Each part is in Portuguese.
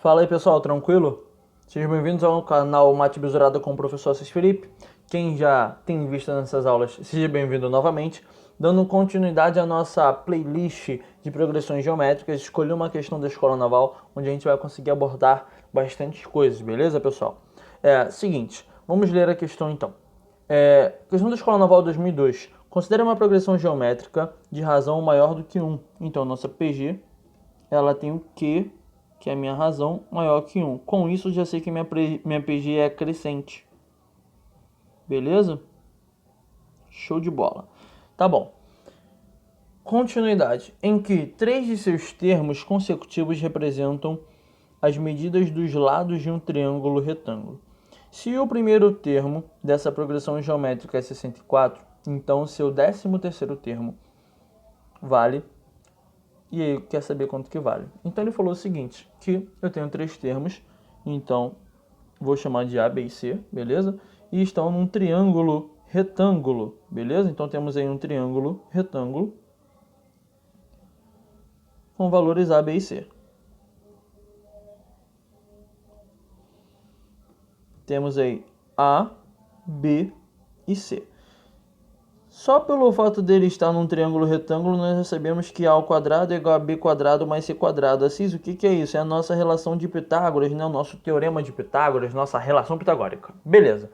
Fala aí pessoal, tranquilo? Sejam bem-vindos ao canal Mate Besurada com o professor Assis Felipe. Quem já tem visto nessas aulas, seja bem-vindo novamente. Dando continuidade à nossa playlist de progressões geométricas, escolhi uma questão da Escola Naval, onde a gente vai conseguir abordar bastante coisas, beleza pessoal? Seguinte, vamos ler a questão então. Questão da Escola Naval 2002. Considere uma progressão geométrica de razão maior do que 1. Então, nossa PG, ela tem o Q, que é a minha razão, maior que 1. Com isso, já sei que minha PG é crescente. Beleza? Show de bola. Tá bom. Continuidade. Em que 3 de seus termos consecutivos representam as medidas dos lados de um triângulo retângulo. Se o primeiro termo dessa progressão geométrica é 64, então o seu 13º termo vale. E aí, quer saber quanto que vale? Então ele falou o seguinte, que eu tenho 3 termos, então vou chamar de A, B e C, beleza? E estão num triângulo retângulo, beleza? Então temos aí um triângulo retângulo com valores A, B e C. Temos aí A, B e C. Só pelo fato dele estar num triângulo retângulo, nós já sabemos que A ao quadrado é igual a B quadrado mais C quadrado. Assis, o que é isso? É a nossa relação de Pitágoras, né? O nosso teorema de Pitágoras, nossa relação pitagórica. Beleza.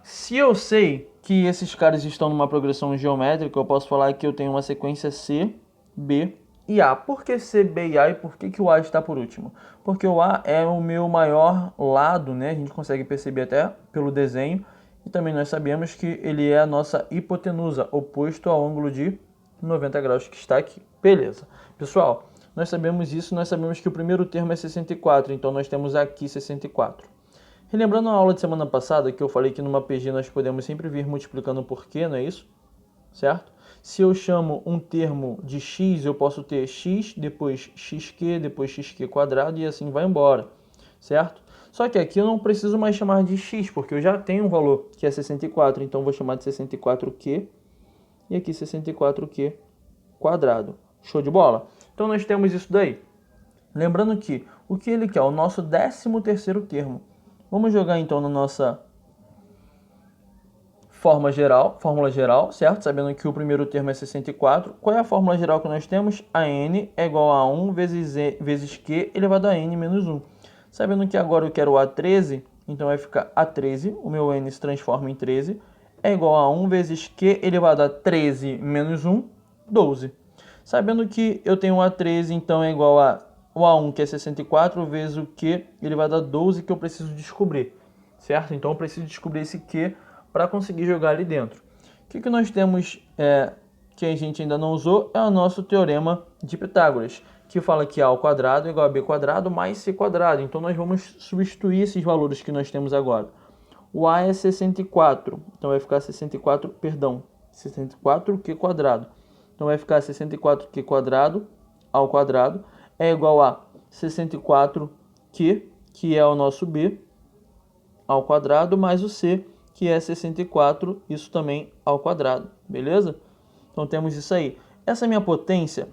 Se eu sei que esses caras estão numa progressão geométrica, eu posso falar que eu tenho uma sequência C, B e A. Por que C, B e A e por que o A está por último? Porque o A é o meu maior lado, né? A gente consegue perceber até pelo desenho. E também nós sabemos que ele é a nossa hipotenusa, oposto ao ângulo de 90 graus que está aqui. Beleza. Pessoal, nós sabemos isso, nós sabemos que o primeiro termo é 64, então nós temos aqui 64. Relembrando a aula de semana passada que eu falei que numa PG nós podemos sempre vir multiplicando por Q, não é isso? Certo? Se eu chamo um termo de x, eu posso ter x, depois xq, depois xq quadrado e assim vai embora, certo? Só que aqui eu não preciso mais chamar de x, porque eu já tenho um valor que é 64, então eu vou chamar de 64q e aqui 64q quadrado. Show de bola? Então nós temos isso daí. Lembrando que o que ele quer? O nosso 13º termo. Vamos jogar então na nossa fórmula geral, certo? Sabendo que o primeiro termo é 64. Qual é a fórmula geral que nós temos? A n é igual a 1 vezes q elevado a n menos 1. Sabendo que agora eu quero A13, então vai ficar A13, o meu n se transforma em 13, é igual a 1 vezes q elevado a 13 menos 1, 12. Sabendo que eu tenho A13, então é igual a o A1, que é 64, vezes o Q elevado a 12, que eu preciso descobrir, certo? Então eu preciso descobrir esse Q para conseguir jogar ali dentro. O que nós temos que a gente ainda não usou é o nosso teorema de Pitágoras, que fala que A ao quadrado é igual a B quadrado mais C quadrado. Então nós vamos substituir esses valores que nós temos agora. O A é 64, então vai ficar 64Q quadrado. Então vai ficar 64Q quadrado ao quadrado é igual a 64Q, que é o nosso B, ao quadrado, mais o C, que é 64, isso também ao quadrado, beleza? Então temos isso aí. Essa minha potência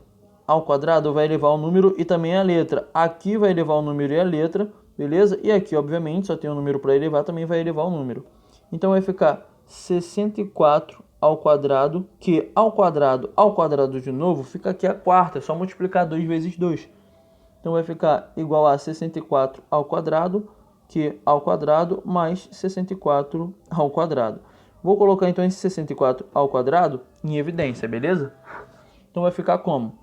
ao quadrado vai elevar o número e também a letra. Aqui vai elevar o número e a letra, beleza? E aqui, obviamente, só tem um número para elevar, também vai elevar o número. Então vai ficar 64 ao quadrado, que ao quadrado de novo, fica aqui a quarta, é só multiplicar 2 vezes 2. Então vai ficar igual a 64 ao quadrado, que ao quadrado, mais 64 ao quadrado. Vou colocar então esse 64 ao quadrado em evidência, beleza? Então vai ficar como?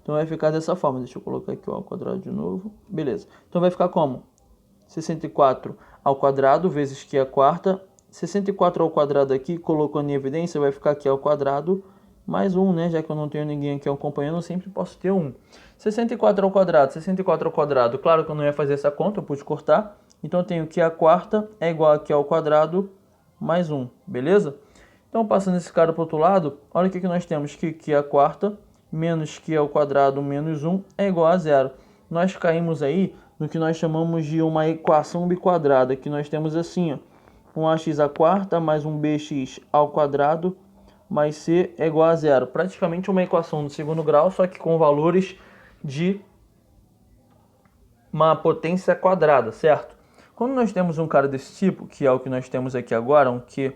Então vai ficar dessa forma, deixa eu colocar aqui ao quadrado de novo, beleza. Então vai ficar como? 64 ao quadrado vezes que é a quarta, 64 ao quadrado aqui, colocando em evidência, vai ficar aqui ao quadrado, mais 1, né? Já que eu não tenho ninguém aqui acompanhando, eu sempre posso ter 1. 64 ao quadrado, claro que eu não ia fazer essa conta, eu pude cortar. Então eu tenho que a quarta é igual aqui ao quadrado, mais 1, beleza? Então passando esse cara para o outro lado, olha o que nós temos, que a quarta menos que ao quadrado menos 1 é igual a 0. Nós caímos aí no que nós chamamos de uma equação biquadrada, que nós temos assim, ó, um ax à quarta mais um bx ao quadrado mais c é igual a 0. Praticamente uma equação do segundo grau, só que com valores de uma potência quadrada, certo? Quando nós temos um cara desse tipo, que é o que nós temos aqui agora, um q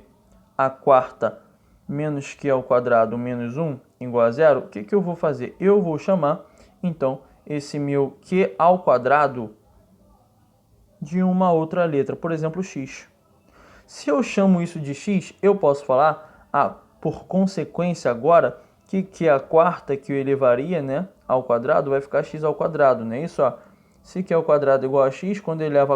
à quarta menos q ao quadrado menos 1 igual a zero, o que eu vou fazer? Eu vou chamar, então, esse meu q ao quadrado de uma outra letra, por exemplo, x. Se eu chamo isso de x, eu posso falar, por consequência agora, que q à quarta que eu elevaria, né, ao quadrado vai ficar x ao quadrado, não é isso? Se q ao quadrado é igual a x, quando ele eleva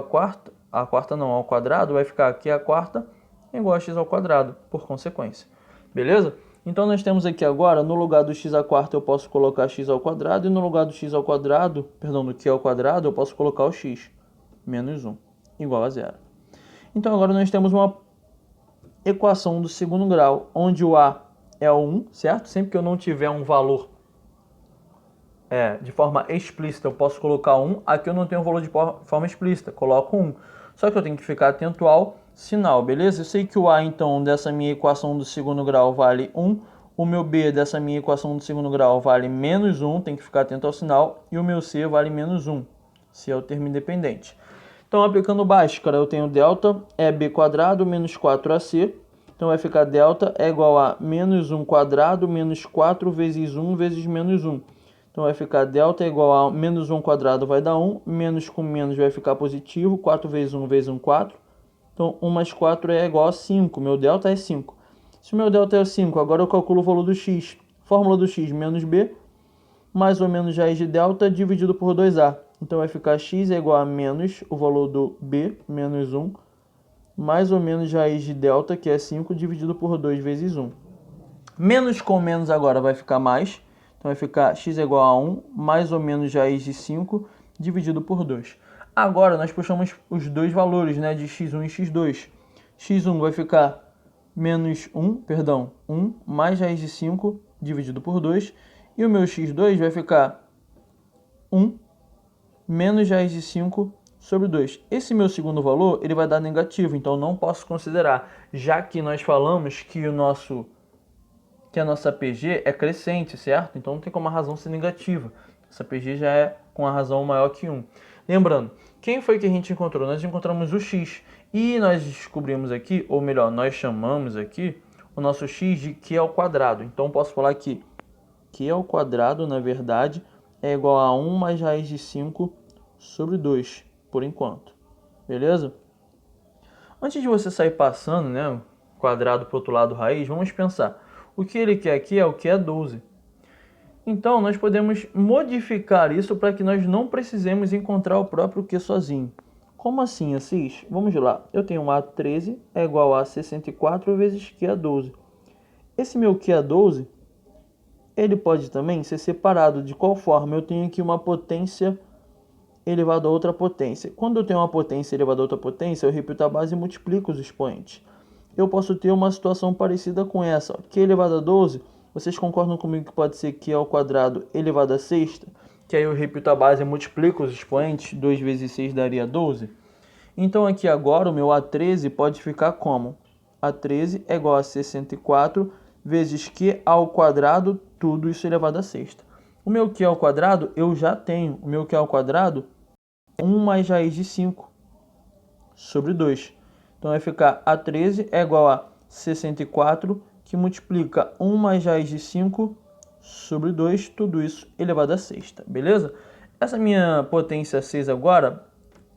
ao quadrado, vai ficar q à quarta igual a x ao quadrado, por consequência. Beleza? Então nós temos aqui agora, no lugar do x à quarta eu posso colocar x ao quadrado, e no lugar do x ao quadrado, perdão, do q ao quadrado, eu posso colocar o x menos 1 igual a zero. Então agora nós temos uma equação do segundo grau, onde o a é o 1, certo? Sempre que eu não tiver um valor de forma explícita, eu posso colocar 1. Aqui eu não tenho um valor de forma explícita, coloco 1. Só que eu tenho que ficar atento ao sinal, beleza? Eu sei que o a, então, dessa minha equação do segundo grau vale 1. O meu b dessa minha equação do segundo grau vale menos 1, tem que ficar atento ao sinal. E o meu c vale menos 1, se é o termo independente. Então, aplicando Bhaskara, eu tenho delta é b quadrado menos 4ac. Então, vai ficar delta é igual a menos 1 quadrado menos 4 vezes 1 vezes menos 1. Então, vai ficar delta é igual a menos 1 quadrado vai dar 1. Menos com menos vai ficar positivo. 4 vezes 1 vezes 1, 4. Então, 1 mais 4 é igual a 5. Meu delta é 5. Se o meu delta é 5, agora eu calculo o valor do x. Fórmula do x menos b, mais ou menos raiz de delta, dividido por 2a. Então, vai ficar x é igual a menos o valor do b, menos 1, mais ou menos raiz de delta, que é 5, dividido por 2 vezes 1. Menos com menos agora vai ficar mais. Então, vai ficar x é igual a 1, mais ou menos raiz de 5, dividido por 2. Agora, nós puxamos os dois valores, né, de x1 e x2. x1 vai ficar menos 1, 1 mais raiz de 5, dividido por 2. E o meu x2 vai ficar 1 menos raiz de 5 sobre 2. Esse meu segundo valor, ele vai dar negativo, então não posso considerar, já que nós falamos que a nossa PG é crescente, certo? Então não tem como a razão ser negativa. Essa PG já é com a razão maior que 1. Lembrando, quem foi que a gente encontrou? Nós encontramos o x. E nós descobrimos aqui, ou melhor, nós chamamos aqui o nosso x de q ao quadrado. Então posso falar que q ao quadrado, na verdade, é igual a 1 mais raiz de 5 sobre 2, por enquanto. Beleza? Antes de você sair passando, né, quadrado para o outro lado raiz, vamos pensar. O que ele quer aqui é o que é 12. Então, nós podemos modificar isso para que nós não precisemos encontrar o próprio q sozinho. Como assim, Assis? Vamos lá. Eu tenho A13 é igual a 64 vezes q a 12. Esse meu q a 12, ele pode também ser separado. De qual forma? Eu tenho aqui uma potência elevado a outra potência. Quando eu tenho uma potência elevada a outra potência, eu repito a base e multiplico os expoentes. Eu posso ter uma situação parecida com essa. Q elevado a 12, vocês concordam comigo que pode ser Q ao quadrado elevado a sexta? Que aí eu repito a base e multiplico os expoentes. 2 vezes 6 daria 12. Então aqui agora o meu A13 pode ficar como? A13 é igual a 64 vezes Q ao quadrado, tudo isso elevado a sexta. O meu Q ao quadrado eu já tenho. O meu Q ao quadrado 1 mais raiz de 5 sobre 2. Então vai ficar A13 é igual a 64, que multiplica 1 mais raiz de 5 sobre 2, tudo isso elevado a sexta, beleza? Essa minha potência 6 agora,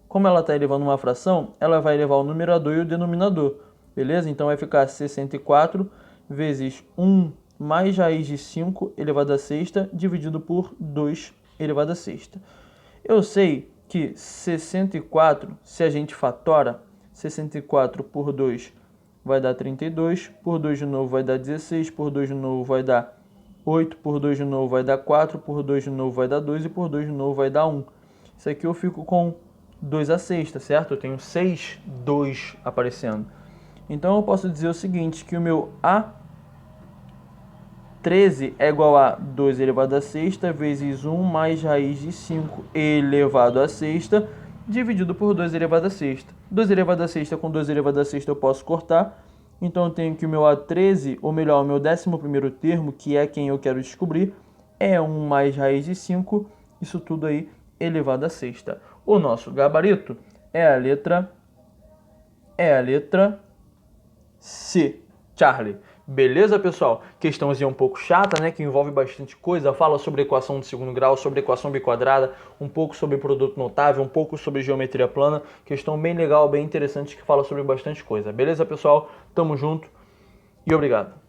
como ela está elevando uma fração, ela vai elevar o numerador e o denominador, beleza? Então vai ficar 64 vezes 1 mais raiz de 5 elevado a sexta, dividido por 2 elevado a sexta. Eu sei que 64, se a gente fatora, 64 por 2 vai dar 32, por 2 de novo vai dar 16, por 2 de novo vai dar 8, por 2 de novo vai dar 4, por 2 de novo vai dar 2 e por 2 de novo vai dar 1. Isso aqui eu fico com 2 a sexta, certo? Eu tenho 6, 2 aparecendo. Então eu posso dizer o seguinte, que o meu A13 é igual a 2 elevado a sexta vezes 1 mais raiz de 5 elevado a sexta, dividido por 2 elevado a sexta. 2 elevado a sexta com 2 elevado a sexta eu posso cortar. Então eu tenho que o meu A13, ou melhor, o meu 11º termo, que é quem eu quero descobrir, é 1 mais raiz de 5 isso tudo aí elevado à sexta. O nosso gabarito é a letra C, Charlie. Beleza, pessoal? Questãozinha um pouco chata, né? Que envolve bastante coisa. Fala sobre equação de segundo grau, sobre equação biquadrada, um pouco sobre produto notável, um pouco sobre geometria plana. Questão bem legal, bem interessante, que fala sobre bastante coisa. Beleza, pessoal? Tamo junto e obrigado.